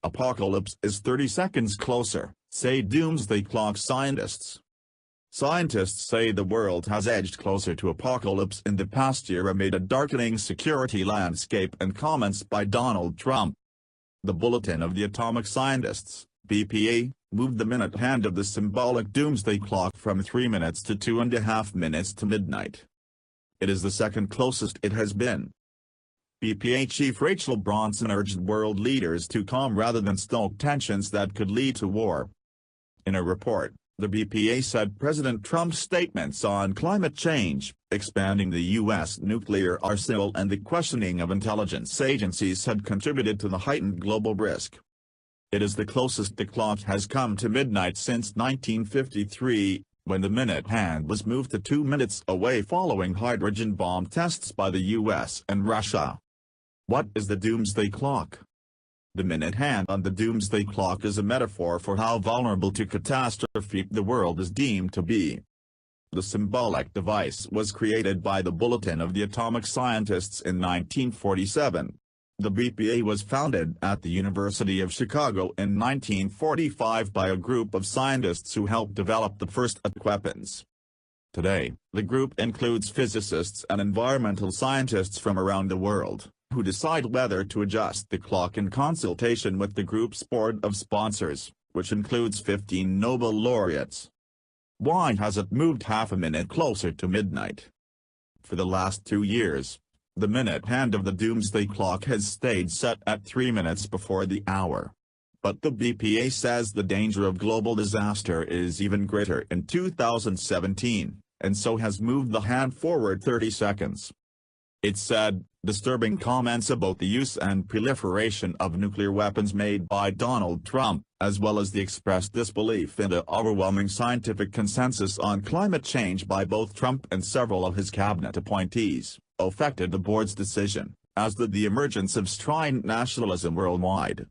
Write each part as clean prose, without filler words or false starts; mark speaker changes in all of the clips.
Speaker 1: Apocalypse is 30 seconds closer, say Doomsday Clock scientists. Scientists say the world has edged closer to apocalypse in the past year amid a darkening security landscape and comments by Donald Trump. The Bulletin of the Atomic Scientists, BPA, moved the minute hand of the symbolic Doomsday Clock from 3 minutes to 2.5 minutes to midnight. It is the second closest it has been. BPA chief Rachel Bronson urged world leaders to calm rather than stoke tensions that could lead to war. In a report, the BPA said President Trump's statements on climate change, expanding the U.S. nuclear arsenal and the questioning of intelligence agencies had contributed to the heightened global risk. It is the closest the clock has come to midnight since 1953, when the minute hand was moved to 2 minutes away following hydrogen bomb tests by the U.S. and Russia. What is the Doomsday Clock? The minute hand on the Doomsday Clock is a metaphor for how vulnerable to catastrophe the world is deemed to be. The symbolic device was created by the Bulletin of the Atomic Scientists in 1947. The BPA was founded at the University of Chicago in 1945 by a group of scientists who helped develop the first atomic weapons. Today, the group includes physicists and environmental scientists from around the world, who decide whether to adjust the clock in consultation with the group's board of sponsors, which includes 15 Nobel laureates. Why has it moved half a minute closer to midnight? For the last 2 years, the minute hand of the Doomsday Clock has stayed set at 3 minutes before the hour. But the BPA says the danger of global disaster is even greater in 2017, and so has moved the hand forward 30 seconds. It said, disturbing comments about the use and proliferation of nuclear weapons made by Donald Trump, as well as the expressed disbelief in the overwhelming scientific consensus on climate change by both Trump and several of his cabinet appointees, affected the board's decision, as did the emergence of strident nationalism worldwide.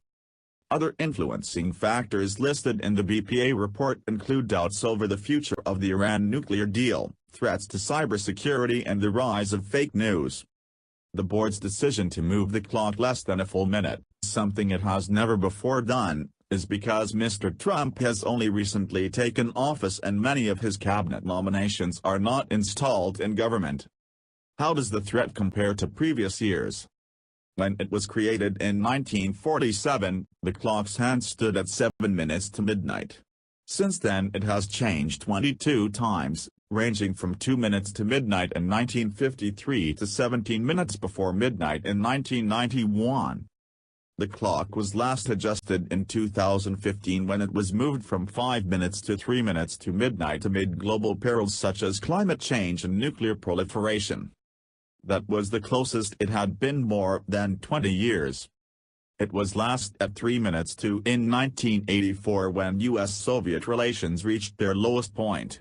Speaker 1: Other influencing factors listed in the BPA report include doubts over the future of the Iran nuclear deal, threats to cybersecurity and the rise of fake news. The board's decision to move the clock less than a full minute, something it has never before done, is because Mr. Trump has only recently taken office and many of his cabinet nominations are not installed in government. How does the threat compare to previous years? When it was created in 1947, the clock's hand stood at 7 minutes to midnight. Since then it has changed 22 times, ranging from 2 minutes to midnight in 1953 to 17 minutes before midnight in 1991. The clock was last adjusted in 2015 when it was moved from 5 minutes to 3 minutes to midnight amid global perils such as climate change and nuclear proliferation. That was the closest it had been more than 20 years. It was last at 3 minutes to in 1984 when U.S.-Soviet relations reached their lowest point.